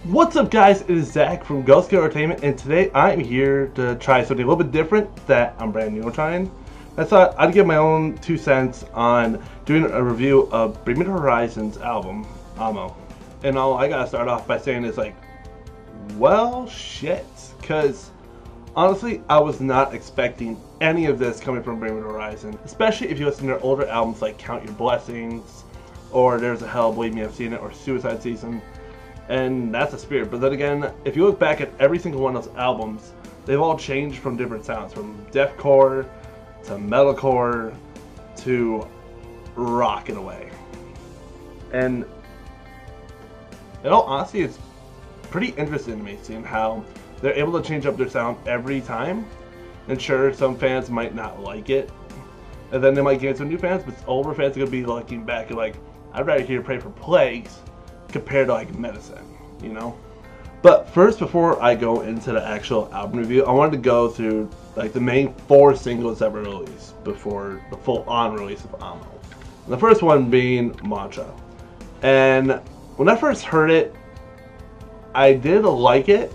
What's up, guys? It is Zach from Ghost Entertainment, and today I'm here to try something a little bit different that I'm brand new trying. I thought I'd give my own 2 cents on doing a review of Bring Me the Horizon's album, Amo. And all I gotta start off by saying is like, well, shit. Because honestly, I was not expecting any of this coming from Bring Me the Horizon. Especially if you listen to their older albums like Count Your Blessings, or There's a Hell, Believe Me I've Seen It, or Suicide Season. And that's a spirit. But then again, if you look back at every single one of those albums, they've all changed from different sounds, from deathcore to metalcore to rock in a way. And in all honesty, it's pretty interesting to me seeing how they're able to change up their sound every time. And sure, some fans might not like it, and then they might gain some new fans, but older fans are gonna be looking back and like, I'd rather hear Pray for Plagues compared to like Medicine, you know? But first, before I go into the actual album review, I wanted to go through like the main 4 singles that were released before the full-on release of Amo. And the first one being Mantra. And when I first heard it, I did like it,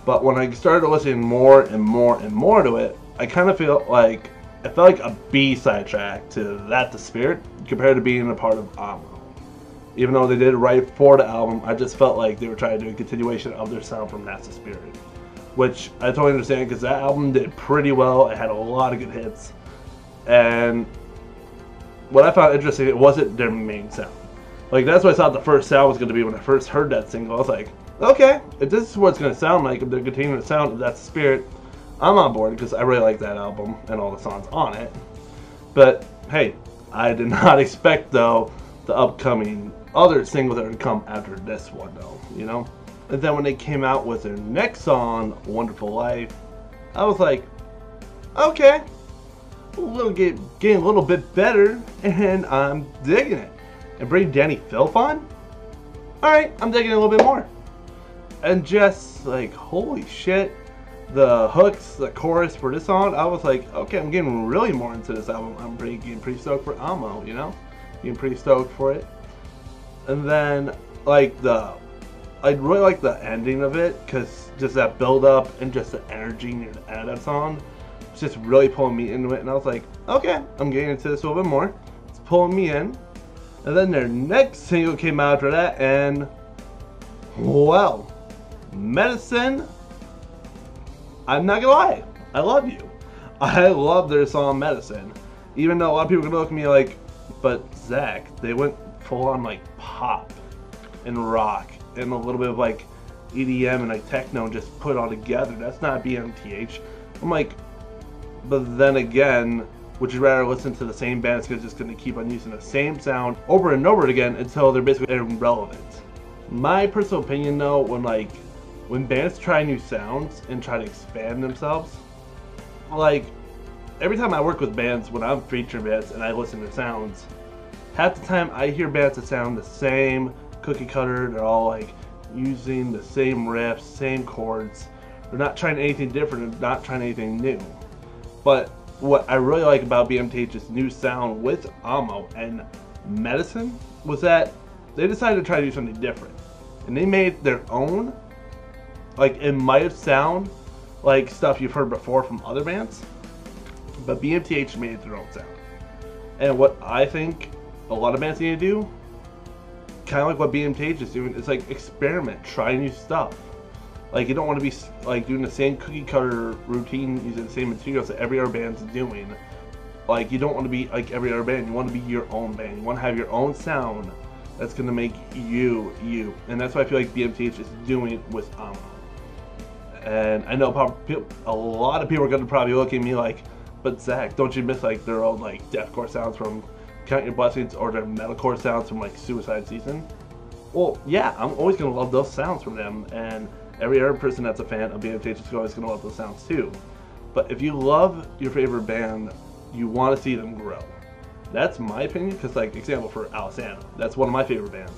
but when I started listening more and more and more to it, I kind of felt like a B-side track to That the Spirit compared to being a part of Amo. Even though they did write for the album, I just felt like they were trying to do a continuation of their sound from That's the Spirit. Which I totally understand, because that album did pretty well. It had a lot of good hits. And what I found interesting, it wasn't their main sound. Like, that's what I thought the first sound was going to be when I first heard that single. I was like, okay, if this is what it's going to sound like, if they're continuing the sound of That's the Spirit, I'm on board, because I really like that album and all the songs on it. But, hey, I did not expect, though, the upcoming other singles that would come after this one, though, you know? And then when they came out with their next song, Wonderful Life, I was like, okay, getting a little bit better, and I'm digging it. And bring Danny Filth on? Alright, I'm digging it a little bit more. And just like, holy shit, the hooks, the chorus for this song, I was like, okay, I'm getting really more into this album. I'm getting pretty stoked for Amo, you know? Getting pretty stoked for it. And then, like, I really like the ending of it, because just that build up and just the energy near the end of that song, it's just really pulling me into it. And I was like, okay, I'm getting into this a little bit more. It's pulling me in. And then their next single came out after that, and, well, Medicine, I'm not gonna lie, I love you. I love their song Medicine. Even though a lot of people are gonna look at me like, but Zach, they went full on like pop and rock and a little bit of like EDM and like techno and just put it all together. That's not BMTH. I'm like, but then again, would you rather listen to the same band that's just going to keep on using the same sound over and over again until they're basically irrelevant? My personal opinion, though, when bands try new sounds and try to expand themselves, like every time I work with bands, when I'm featuring bands and I listen to sounds, half the time I hear bands that sound the same, cookie cutter. They're all like using the same riffs, same chords. They're not trying anything different. They're not trying anything new. But what I really like about BMTH's new sound with Amo and Medicine was that they decided to try to do something different. And they made their own. Like, it might sound like stuff you've heard before from other bands, but BMTH made their own sound. And what I think a lot of bands need to do, kind of like what BMTH is doing, is like experiment, try new stuff. Like, you don't want to be like doing the same cookie cutter routine using the same materials that every other band's doing. Like, you don't want to be like every other band. You want to be your own band. You want to have your own sound that's going to make you. And that's what I feel like BMTH is doing with Amo. And I know a lot of people are going to probably look at me like, but Zach, don't you miss like their old like deathcore sounds from Count Your Blessings, or their metalcore sounds from like Suicide Season? Well, yeah, I'm always going to love those sounds from them, and every other person that's a fan of BMTH is always going to love those sounds too. But if you love your favorite band, you want to see them grow. That's my opinion, because like, example for Alisana, that's one of my favorite bands.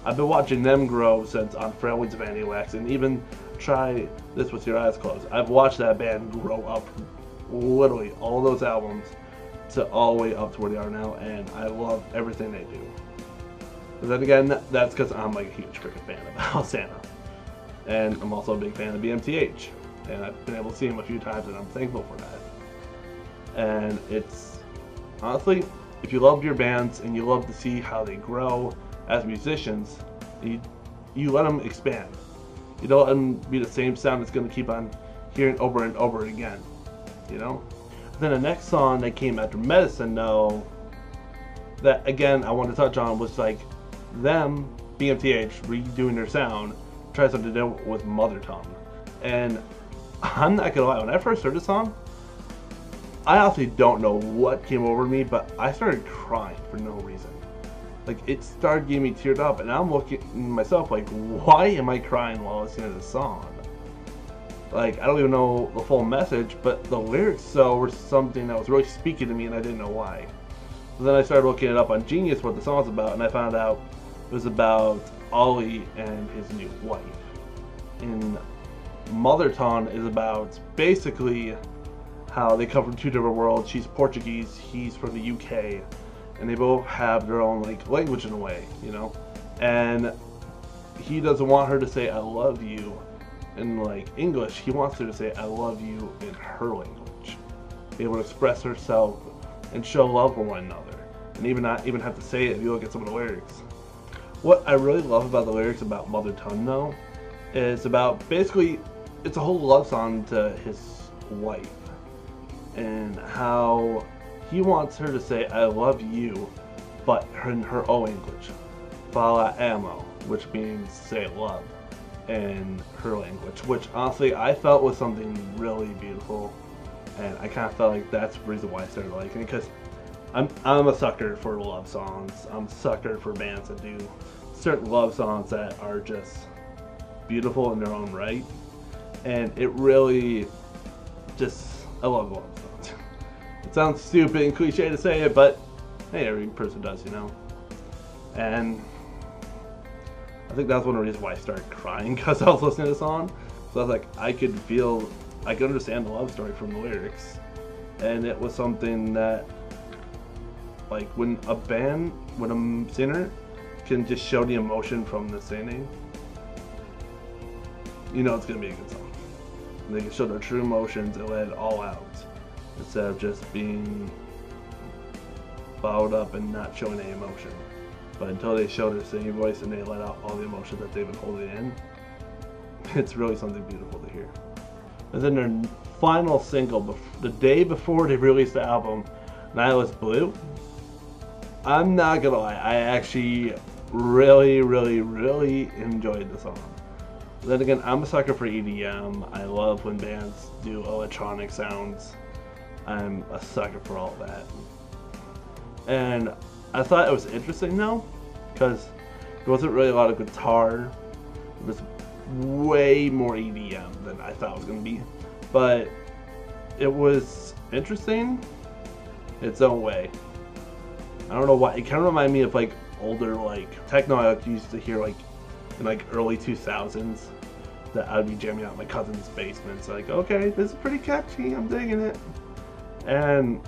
I've been watching them grow since On Frail Wings of Anti-Wax, and even Try This With Your Eyes Closed. I've watched that band grow up, literally all those albums, to all the way up to where they are now, and I love everything they do. But then again, that's because I'm like a huge freaking fan of Alisana. And I'm also a big fan of BMTH, and I've been able to see him a few times, and I'm thankful for that. And it's honestly, if you love your bands and you love to see how they grow as musicians, you let them expand. You don't let them be the same sound that's going to keep on hearing over and over again, you know? Then the next song that came after Medicine, though, that again I want to touch on was like them, BMTH, redoing their sound, try something different with Mother Tongue. And I'm not gonna lie, when I first heard the song, I honestly don't know what came over me, but I started crying for no reason. Like, it started getting me teared up, and I'm looking at myself like, why am I crying while listening to this song? Like, I don't even know the full message, but the lyrics were something that was really speaking to me, and I didn't know why. So then I started looking it up on Genius what the song's about, and I found out it was about Ollie and his new wife. And Mother Tongue is about basically how they come from two different worlds. She's Portuguese, he's from the UK, and they both have their own like language in a way, you know. And he doesn't want her to say "I love you" in like English. He wants her to say "I love you" in her language, be able to express herself and show love for one another, and even not even have to say it if you look at some of the lyrics. What I really love about the lyrics about Mother Tongue, though, is about basically it's a whole love song to his wife and how he wants her to say "I love you," but in her own English, "Fala amo," which means "say love" in her language, which honestly I felt was something really beautiful, and I kind of felt like that's the reason why I started liking it, because I'm a sucker for love songs. I'm a sucker for bands that do certain love songs that are just beautiful in their own right, and it really just, I love love songs. It sounds stupid and cliche to say it, but hey, every person does, you know. And I think that's one of the reasons why I started crying, because I was listening to the song. So I was like, I could understand the love story from the lyrics, and it was something that, like, when a singer can just show the emotion from the singing, you know it's gonna be a good song. And they can show their true emotions and let it all out, instead of just being bottled up and not showing any emotion. But until they show their singing voice and they let out all the emotions that they've been holding in, it's really something beautiful to hear. And then their final single, the day before they released the album, Nihilist Blue, I'm not gonna lie, I actually really enjoyed the song. Then again, I'm a sucker for EDM. I love when bands do electronic sounds. I'm a sucker for all that. And I thought it was interesting though, because there wasn't really a lot of guitar. It was way more EDM than I thought it was going to be. But it was interesting in its own way. I don't know why. It kind of reminded me of like older like techno I used to hear like in like early 2000s that I'd be jamming out in my cousin's basement. It's like, okay, this is pretty catchy. I'm digging it. And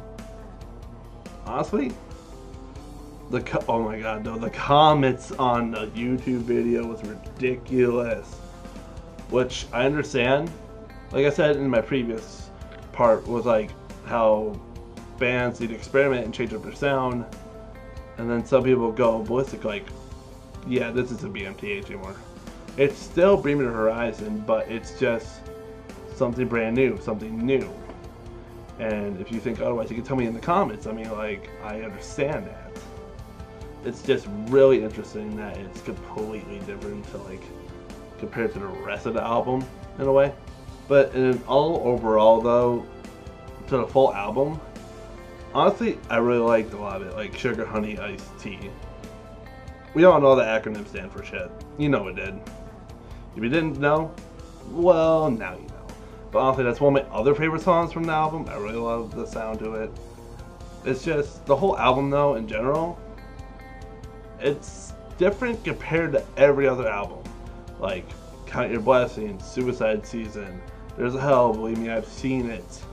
honestly, oh my god, though, the comments on the YouTube video was ridiculous. Which I understand. Like I said in my previous part, was like how bands need to experiment and change up their sound. And then some people go ballistic like, yeah, this isn't BMTH anymore. It's still Bring Me the Horizon, but it's just something brand new, something new. And if you think otherwise, you can tell me in the comments. I mean, like, I understand that. It's just really interesting that it's completely different to like compared to the rest of the album in a way. But in all overall though, to the full album, honestly, I really liked a lot of it. Like Sugar, Honey, Iced Tea. We all know the acronym stand for shit. You know it did. If you didn't know, well, now you know. But honestly, that's one of my other favorite songs from the album. I really love the sound to it. It's just, the whole album though, in general, it's different compared to every other album. Like, Count Your Blessings, Suicide Season, There's a Hell, Believe Me, I've Seen It,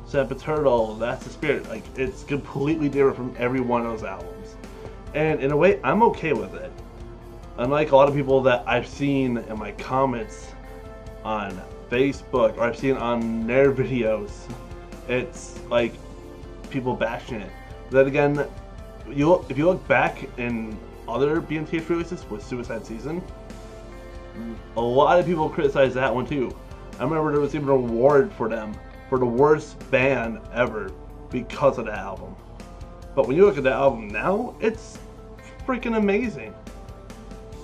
Sempiternal, That's the Spirit. Like, it's completely different from every one of those albums. And in a way, I'm okay with it. Unlike a lot of people that I've seen in my comments on Facebook or I've seen on their videos, it's like people bashing it. Then again, if you look back in other BMTH releases with Suicide Season, a lot of people criticized that one too. I remember there was even an award for them for the worst band ever because of that album. But when you look at the album now, it's freaking amazing.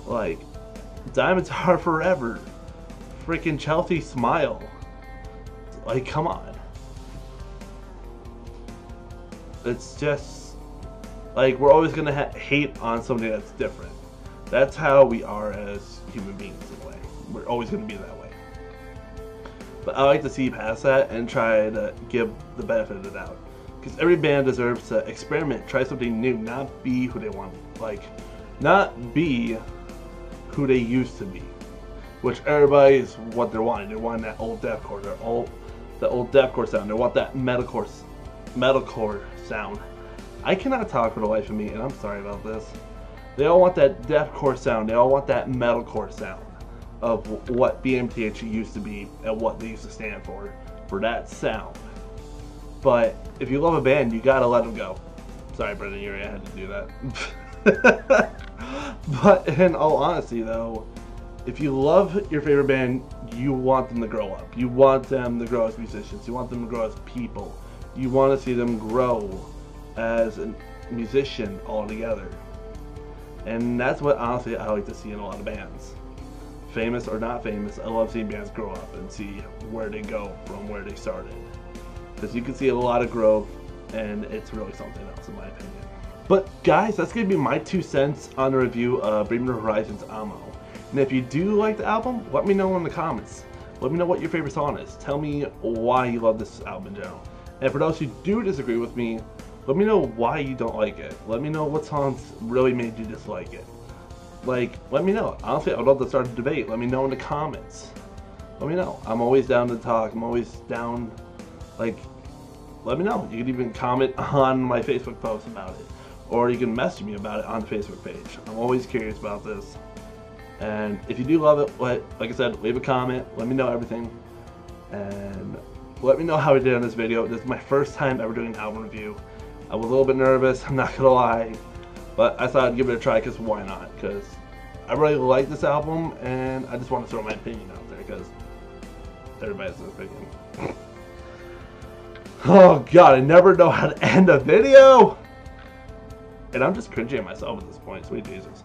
Like, Diamonds Are Forever, freaking Chelsea Smile. Like, come on. It's just, like, we're always gonna hate on something that's different. That's how we are as human beings in a way. We're always gonna be that way. But I like to see past that and try to give the benefit of the doubt. Because every band deserves to experiment, try something new, not be who they want. Like, not be who they used to be. Which everybody is what they're wanting. They're wanting that old deathcore, the old deathcore sound. They want that metalcore sound. I cannot talk for the life of me, and I'm sorry about this. They all want that deathcore sound. They all want that metalcore sound of what BMTH used to be and what they used to stand for that sound. But if you love a band, you gotta let them go. Sorry, Brendan, I had to do that. But in all honesty, though, if you love your favorite band, you want them to grow up. You want them to grow as musicians. You want them to grow as people. You want to see them grow as a musician altogether. And that's what, honestly, I like to see in a lot of bands. Famous or not famous, I love seeing bands grow up and see where they go from where they started. Because you can see a lot of growth, and it's really something else, in my opinion. But guys, that's going to be my 2 cents on the review of Bring Me the Horizon's Ammo. And if you do like the album, let me know in the comments. Let me know what your favorite song is. Tell me why you love this album in general. And for those who do disagree with me, let me know why you don't like it. Let me know what songs really made you dislike it. Like, let me know. Honestly, I would love to start a debate. Let me know in the comments. Let me know. I'm always down to talk. I'm always down, like, let me know. You can even comment on my Facebook post about it. Or you can message me about it on the Facebook page. I'm always curious about this. And if you do love it, like I said, leave a comment. Let me know everything. And let me know how I did on this video. This is my first time ever doing an album review. I was a little bit nervous, I'm not gonna lie. But I thought I'd give it a try, because why not? Because I really like this album, and I just want to throw my opinion out there, because everybody has an opinion. Oh god, I never know how to end a video! And I'm just cringing at myself at this point, sweet Jesus.